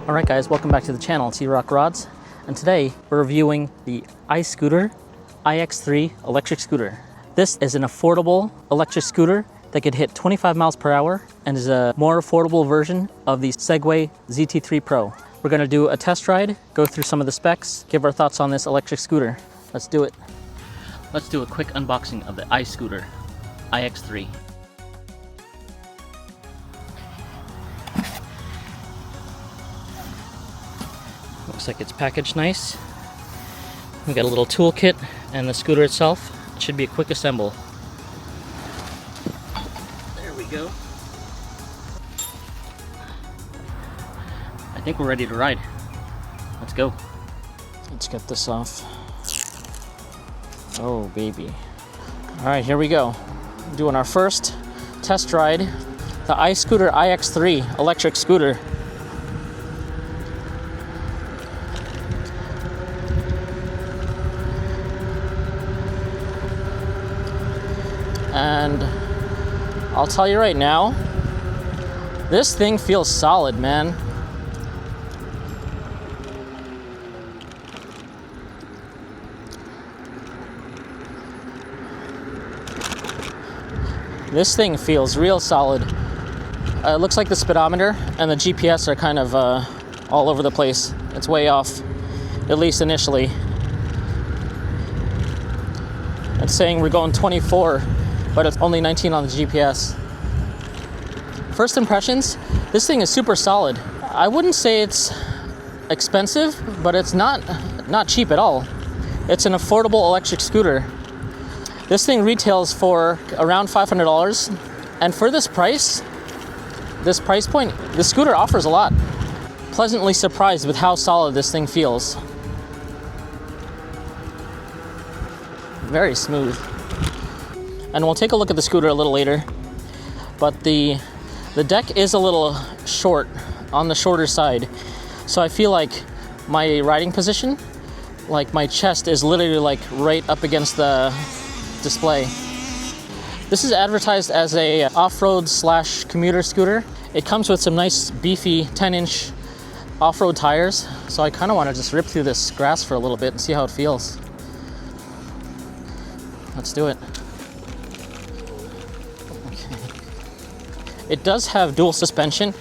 Alright guys, welcome back to the channel. It's Erock Rodz, and today we're reviewing the iScooter iX3 electric scooter. This is an affordable electric scooter that could hit 25 miles per hour and is a more affordable version of the Segway ZT3 Pro. We're going to do a test ride, go through some of the specs, give our thoughts on this electric scooter. Let's do it. Let's do a quick unboxing of the iScooter iX3. Looks like it's packaged nice. We got a little toolkit and the scooter itself. It should be a quick assemble. There we go. I think we're ready to ride. Let's go. Let's get this off. Oh baby. Alright, here we go. Doing our first test ride. The iScooter iX3 electric scooter. And I'll tell you right now, this thing feels solid, man. This thing feels real solid. It looks like the speedometer and the GPS are kind of all over the place. It's way off, at least initially. It's saying we're going 24. But it's only 19 on the GPS. First impressions, this thing is super solid. I wouldn't say it's expensive, but it's not cheap at all. It's an affordable electric scooter. This thing retails for around $500, and for this price point, the scooter offers a lot. Pleasantly surprised with how solid this thing feels. Very smooth. And we'll take a look at the scooter a little later, but the deck is a little short, on the shorter side. So I feel like my riding position, like my chest is literally like right up against the display. This is advertised as a off-road / commuter scooter. It comes with some nice beefy 10-inch off-road tires. So I kind of want to just rip through this grass for a little bit and see how it feels. Let's do it. It does have dual suspension,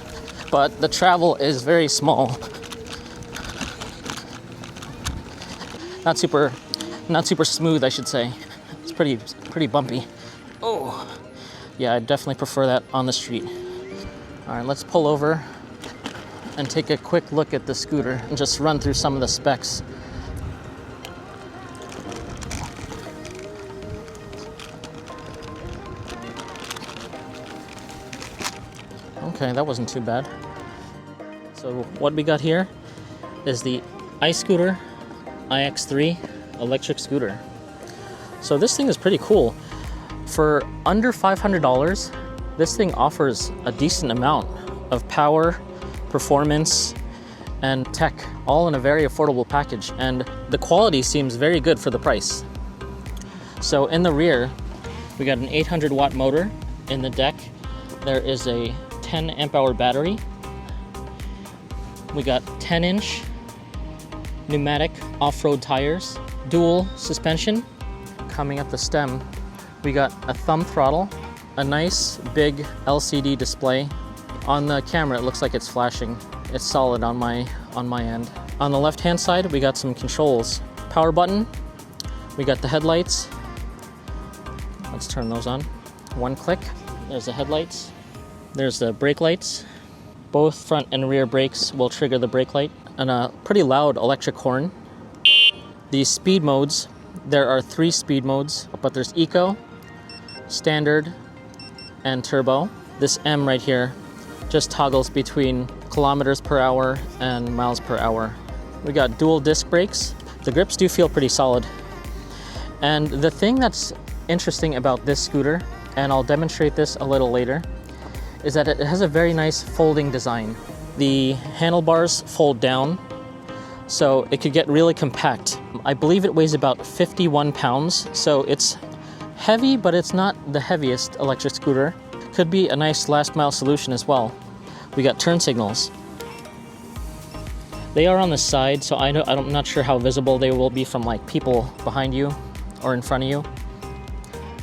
but the travel is very small. Not super smooth, I should say. It's pretty bumpy. Oh, yeah, I definitely prefer that on the street. All right, let's pull over and take a quick look at the scooter and just run through some of the specs. Okay, that wasn't too bad. So what we got here is the iScooter iX3 electric scooter. So this thing is pretty cool. For under $500, this thing offers a decent amount of power, performance, and tech, all in a very affordable package. And the quality seems very good for the price. So in the rear, we got an 800 watt motor. In the deck, There is a 10 amp hour battery. We got 10-inch pneumatic off-road tires, dual suspension. Coming up the stem, we got a thumb throttle, a nice big LCD display. On the camera, it looks like it's flashing. It's solid on my end. On the left-hand side, we got some controls. Power button, we got the headlights. Let's turn those on. One click, there's the headlights. There's the brake lights. Both front and rear brakes will trigger the brake light. And a pretty loud electric horn. The speed modes, there are 3 speed modes, but there's Eco, Standard, and Turbo. This M right here just toggles between kilometers per hour and miles per hour. We got dual disc brakes. The grips do feel pretty solid. And the thing that's interesting about this scooter, and I'll demonstrate this a little later, is that it has a very nice folding design. The handlebars fold down, so it could get really compact. I believe it weighs about 51 pounds, so it's heavy, but it's not the heaviest electric scooter. Could be a nice last mile solution as well. We got turn signals. They are on the side, so I'm not sure how visible they will be from like people behind you or in front of you,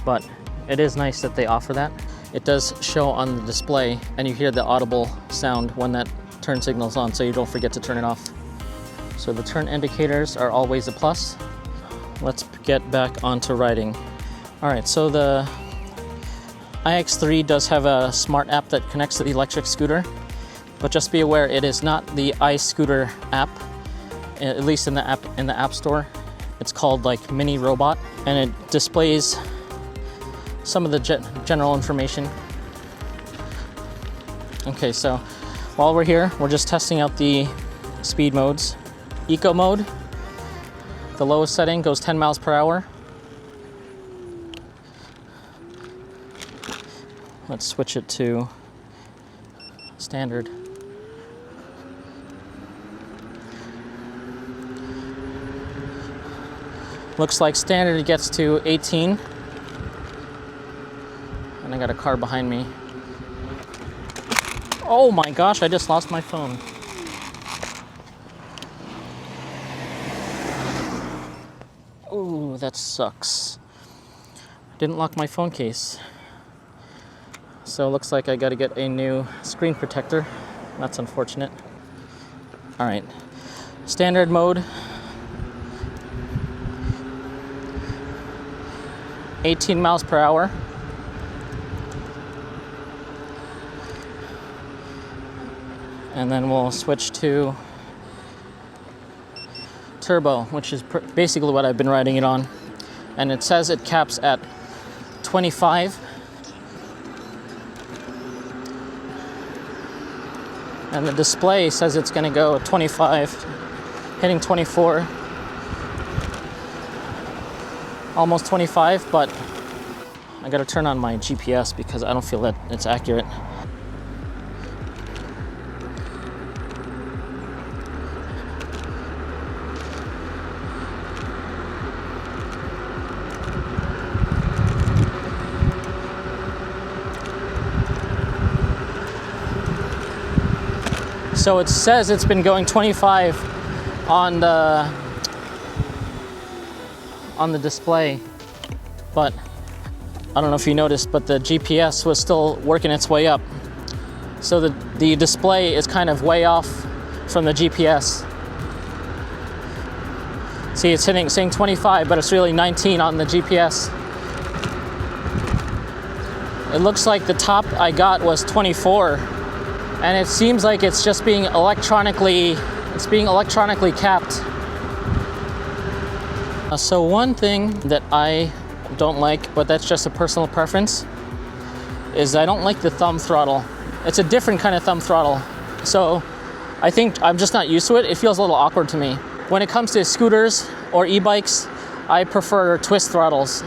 but it is nice that they offer that. It does show on the display, and you hear the audible sound when that turn signal's on, so you don't forget to turn it off. So the turn indicators are always a plus. Let's get back onto riding. All right, so the iX3 does have a smart app that connects to the electric scooter, but just be aware it is not the iScooter app, at least in the app store. It's called like Mini Robot, and it displays some of the general information. Okay, so while we're here, we're just testing out the speed modes. Eco mode, the lowest setting goes 10 miles per hour. Let's switch it to standard. Looks like standard gets to 18. And I got a car behind me. Oh my gosh, I just lost my phone. Ooh, that sucks. Didn't lock my phone case. So it looks like I gotta get a new screen protector. That's unfortunate. All right, standard mode. 18 miles per hour. And then we'll switch to turbo, which is basically what I've been riding it on. And it says it caps at 25. And the display says it's gonna go 25, hitting 24, almost 25, but I gotta turn on my GPS because I don't feel that it's accurate. So it says it's been going 25 on the display, but I don't know if you noticed, but the GPS was still working its way up. So the display is kind of way off from the GPS. See, it's saying 25, but it's really 19 on the GPS. It looks like the top I got was 24. And it seems like it's just being electronically capped. So one thing that I don't like, but that's just a personal preference, is I don't like the thumb throttle. It's a different kind of thumb throttle. So I think I'm just not used to it. It feels a little awkward to me. When it comes to scooters or e-bikes, I prefer twist throttles.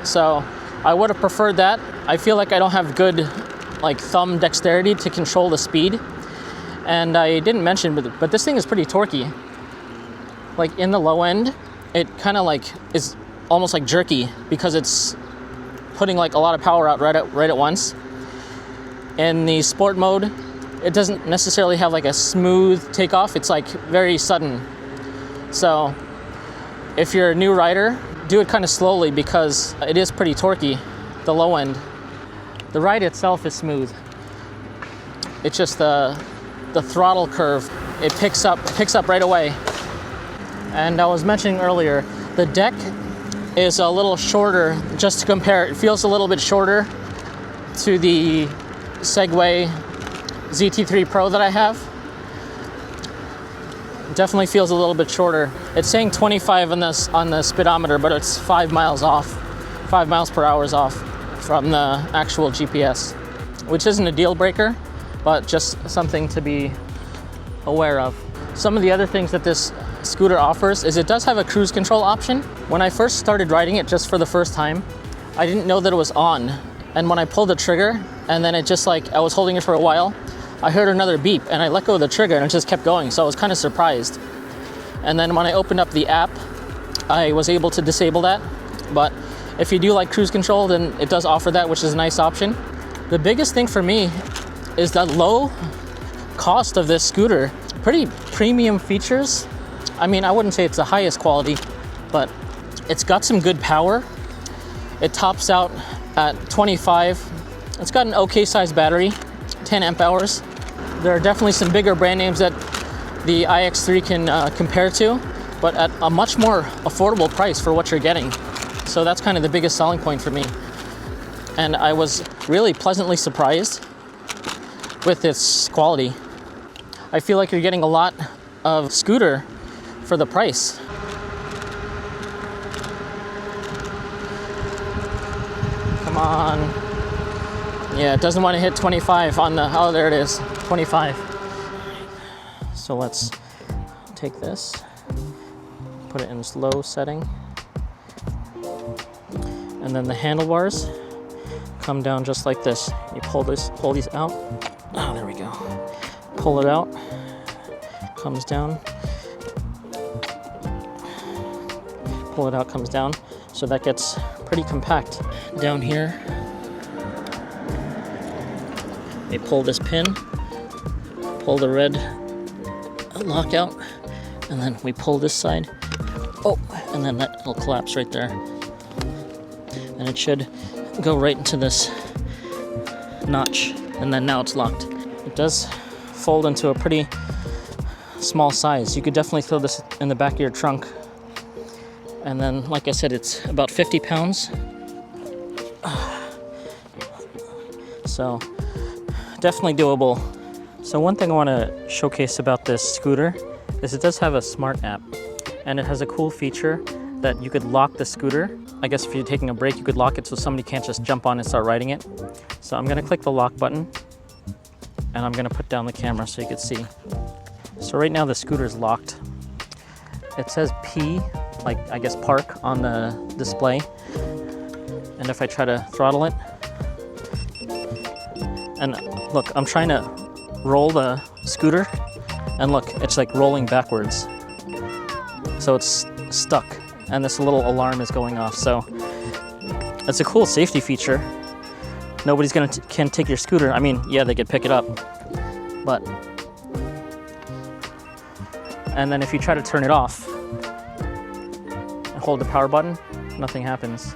So I would have preferred that. I feel like I don't have good thumb dexterity to control the speed. And I didn't mention, but this thing is pretty torquey. Like in the low end, it kind of is almost like jerky because it's putting a lot of power out right at once. In the sport mode, it doesn't necessarily have like a smooth takeoff. It's like very sudden. So if you're a new rider, do it kind of slowly because it is pretty torquey, the low end. The ride itself is smooth. It's just the throttle curve. It picks up right away. And I was mentioning earlier, the deck is a little shorter, just to compare. It feels a little bit shorter to the Segway ZT3 Pro that I have. Definitely feels a little bit shorter. It's saying 25 on the speedometer, but it's 5 miles off. 5 miles per hour off from the actual GPS, which isn't a deal breaker, but just something to be aware of. Some of the other things that this scooter offers is it does have a cruise control option. When I first started riding it just for the first time, I didn't know that it was on. And when I pulled the trigger, and then it just like, I was holding it for a while, I heard another beep and I let go of the trigger and it just kept going. So I was kind of surprised. And then when I opened up the app, I was able to disable that. But if you do like cruise control, then it does offer that, which is a nice option. The biggest thing for me is the low cost of this scooter. Pretty premium features. I mean, I wouldn't say it's the highest quality, but it's got some good power. It tops out at 25. It's got an okay sized battery, 10 amp hours. There are definitely some bigger brand names that the iX3 can compare to, but at a much more affordable price for what you're getting. So that's kind of the biggest selling point for me. And I was really pleasantly surprised with its quality. I feel like you're getting a lot of scooter for the price. Come on. Yeah, it doesn't want to hit 25 on the, oh, there it is, 25. So let's take this, put it in slow setting. And then the handlebars come down just like this. You pull these out. Oh, there we go. Pull it out, comes down. Pull it out, comes down. So that gets pretty compact. Down here, they pull this pin, pull the red lock out, and then we pull this side. Oh, and then that will collapse right there. And it should go right into this notch, and then now it's locked. It does fold into a pretty small size. You could definitely throw this in the back of your trunk. And then, like I said, it's about 50 pounds. So definitely doable. So one thing I want to showcase about this scooter is it does have a smart app, and it has a cool feature that you could lock the scooter. I guess if you're taking a break, you could lock it so somebody can't just jump on and start riding it. So I'm gonna click the lock button, and I'm gonna put down the camera so you can see. So right now the scooter is locked. It says P, like I guess park, on the display. And if I try to throttle it, and look, I'm trying to roll the scooter, and look, it's like rolling backwards. So it's stuck, and this little alarm is going off. So it's a cool safety feature. Nobody's can take your scooter. I mean, yeah, they could pick it up, but, and then if you try to turn it off and hold the power button, nothing happens.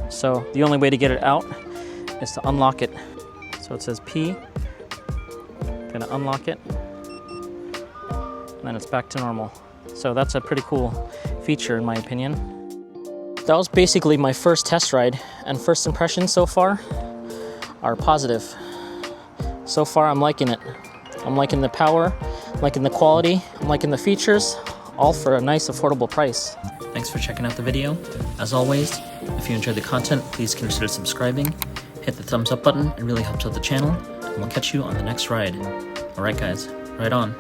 So the only way to get it out is to unlock it. So it says P, gonna unlock it, and then it's back to normal. So that's a pretty cool feature in my opinion. That was basically my first test ride, and first impressions so far are positive. So far I'm liking it. I'm liking the power, I'm liking the quality, I'm liking the features, all for a nice affordable price. Thanks for checking out the video. As always, if you enjoyed the content, please consider subscribing. Hit the thumbs up button, it really helps out the channel, and we'll catch you on the next ride. Alright guys, ride on.